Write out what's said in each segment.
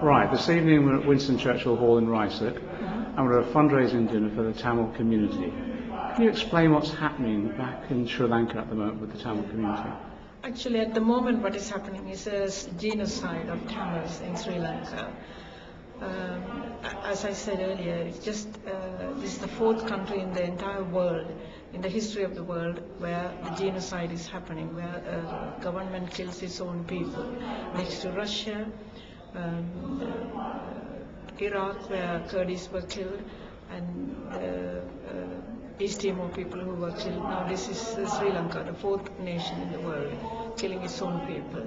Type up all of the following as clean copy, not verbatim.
Right, this evening we're at Winston Churchill Hall in Ricewick, and we're at a fundraising dinner for the Tamil community. Can you explain what's happening back in Sri Lanka at the moment with the Tamil community? Actually, at the moment what is happening is a genocide of Tamils in Sri Lanka. As I said earlier, it's just this is the fourth country in the entire world, in the history of the world, where the genocide is happening, where government kills its own people. Next to Russia, Iraq, where Kurds were killed, and East Timor people who were killed. Now this is Sri Lanka, the fourth nation in the world, killing its own people.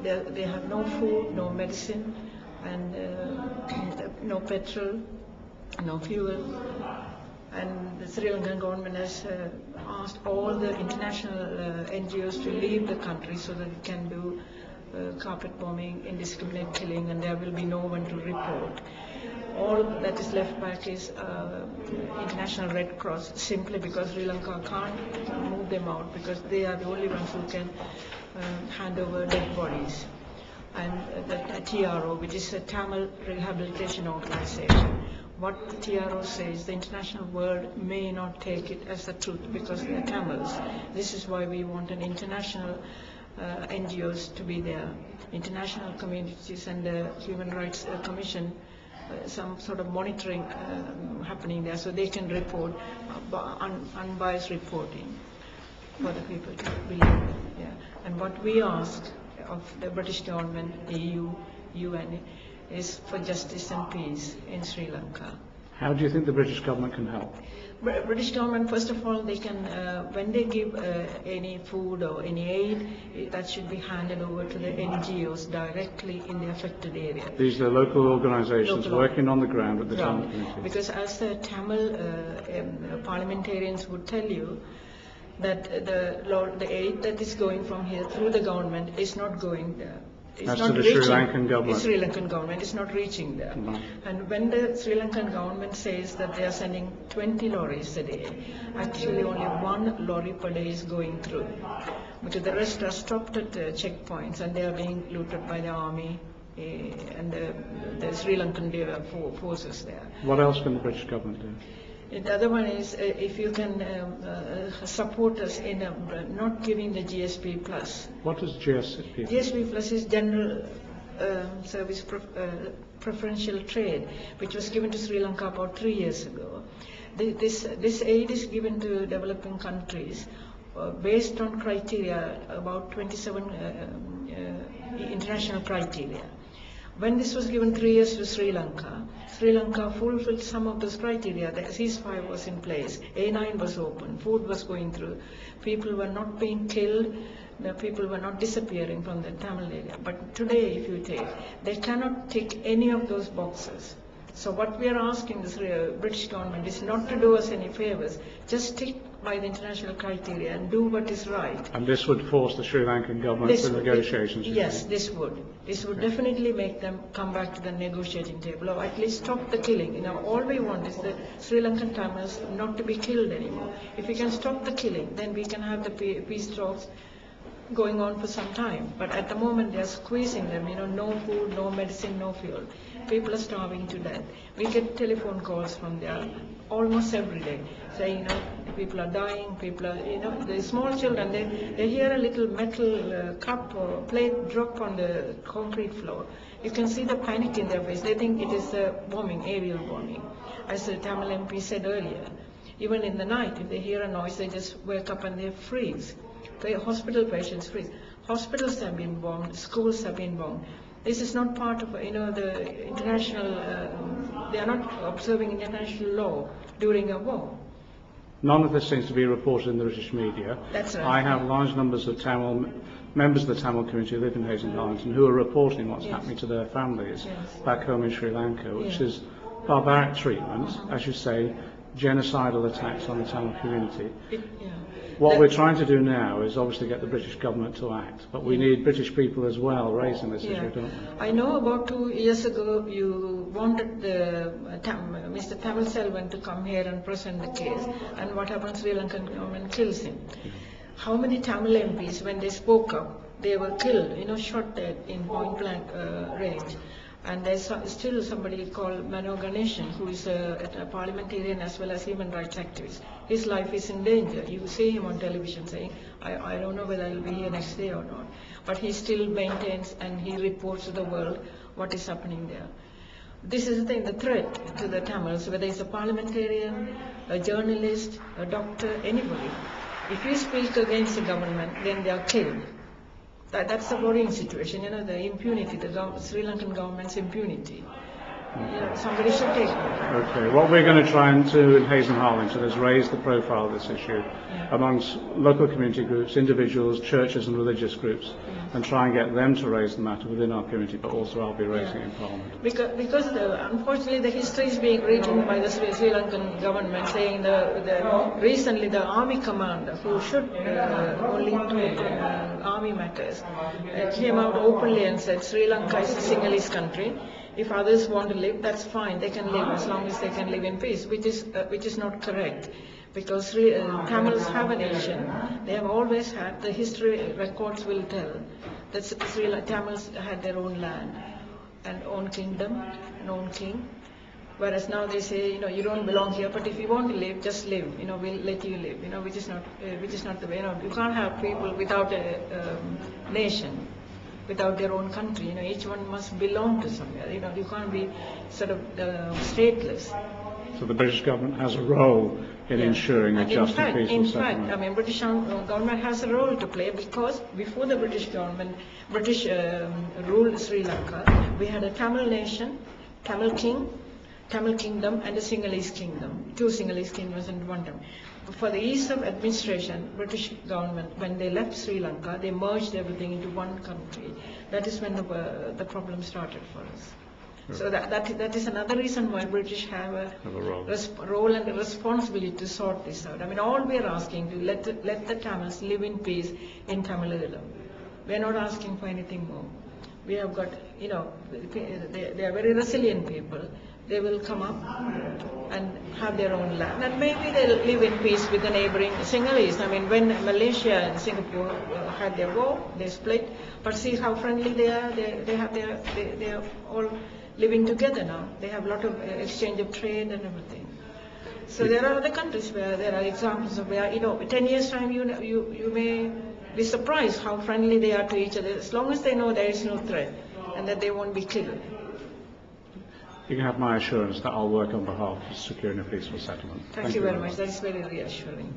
They have no food, no medicine, and no petrol, no fuel. And the Sri Lankan government has asked all the international NGOs to leave the country so that it can do carpet bombing, indiscriminate killing, and there will be no one to report. All that is left back is International Red Cross, simply because Sri Lanka can't move them out, because they are the only ones who can hand over dead bodies. And the TRO, which is a Tamil Rehabilitation Organization, what the TRO says, the international world may not take it as the truth because they are Tamils. This is why we want an international NGOs to be there, international communities and the Human Rights Commission, some sort of monitoring happening there, so they can report unbiased reporting for the people to believe. Yeah. And what we ask of the British government, EU, UN, is for justice and peace in Sri Lanka. How do you think the British government can help? British government, first of all, they can, when they give any food or any aid, that should be handed over to the NGOs directly in the affected area. These are local organizations working on the ground at the Tamil community. Because as the Tamil parliamentarians would tell you, that the aid that is going from here through the government is not going there. That's to the Sri Lankan government. The Sri Lankan government is not reaching there. And when the Sri Lankan government says that they are sending 20 lorries a day, actually only 1 lorry per day is going through. Because the rest are stopped at checkpoints and they are being looted by the army and the Sri Lankan forces there. What else can the British government do? The other one is if you can support us in not giving the GSP Plus. What is GSP? GSP Plus is General Service Preferential Trade, which was given to Sri Lanka about 3 years ago. This aid is given to developing countries based on criteria, about 27 international criteria. When this was given 3 years to Sri Lanka fulfilled some of those criteria. The ceasefire was in place, A9 was open, food was going through, people were not being killed, the people were not disappearing from the Tamil area. But today, if you take, they cannot tick any of those boxes. So what we are asking the British government is not to do us any favors, just stick by the international criteria and do what is right. And this would force the Sri Lankan government to negotiations? Yes, this would. This would definitely make them come back to the negotiating table, or at least stop the killing. You know, all we want is the Sri Lankan Tamils not to be killed anymore. If we can stop the killing, then we can have the peace talks going on for some time. But at the moment they are squeezing them, you know, no food, no medicine, no fuel. People are starving to death. We get telephone calls from there almost every day saying, you know, people are dying, people are, you know, the small children, they hear a little metal cup or plate drop on the concrete floor. You can see the panic in their face. They think it is bombing, aerial bombing. As the Tamil MP said earlier, even in the night, if they hear a noise, they just wake up and they freeze. Hospital patients freeze. Hospitals have been bombed, schools have been bombed. This is not part of, you know, the international, they are not observing international law during a war. None of this seems to be reported in the British media. That's right. I have large numbers of members of the Tamil community who live in Hayes and Darlington who are reporting what's happening to their families back home in Sri Lanka, which is barbaric treatment, as you say, genocidal attacks on the Tamil community. What we're trying to do now is obviously get the British government to act, but we need British people as well raising this issue, don't we? I know about 2 years ago you wanted the Mr. Tamil Selvan to come here and present the case, and what happens, Sri Lankan government kills him. How many Tamil MPs, when they spoke up, they were killed, shot dead in point blank range. And there's still somebody called Mano Ganeshan, who is a parliamentarian as well as human rights activist. His life is in danger. You see him on television saying, I don't know whether I'll be here next day or not. But he still maintains and he reports to the world what is happening there. This is the thing, the threat to the Tamils, whether it's a parliamentarian, a journalist, a doctor, anybody. If you speak against the government, then they are killed. That's a worrying situation, the impunity, the Sri Lankan government's impunity. Somebody should take it. Okay, what we're going to try and do in Hayes and Harlington is raise the profile of this issue amongst local community groups, individuals, churches and religious groups, and try and get them to raise the matter within our community, but also I'll be raising it in Parliament. Because unfortunately the history is being written by the Sri Lankan government, saying recently the army commander, who should only talk army matters, came out openly and said Sri Lanka is a Sinhalese country. If others want to live, that's fine. They can live as long as they can live in peace, which is not correct. Because Tamils have a nation. They have always had. The history records will tell that Tamils had their own land, and own kingdom, and own king. Whereas now they say, you don't belong here, but if you want to live, just live. We'll let you live. Which is not the way. You can't have people without a nation, without their own country. Each one must belong to somewhere. You can't be sort of stateless. So the British government has a role in ensuring a just and peaceful settlement. In fact, British government has a role to play, because before the British government, ruled Sri Lanka, we had a Tamil nation, Tamil king, Tamil kingdom, and a Sinhalese kingdom. 2 Sinhalese kingdoms in one time. For the ease of administration, British government, when they left Sri Lanka, they merged everything into one country. That is when the problem started for us. So that is another reason why British have a role and a responsibility to sort this out. All we are asking to let the Tamils live in peace in Tamil Nadu. We are not asking for anything more. We have got, they are very resilient people. They will come up and have their own land, and maybe they'll live in peace with the neighboring Sinhalese. When Malaysia and Singapore had their war, they split. But see how friendly they are. They are all living together now. They have a lot of exchange of trade and everything. So there are other countries where there are examples of where 10 years time you may be surprised how friendly they are to each other, as long as they know there is no threat and that they won't be killed. You can have my assurance that I'll work on behalf of securing a peaceful settlement. Thank you very much. That is very reassuring.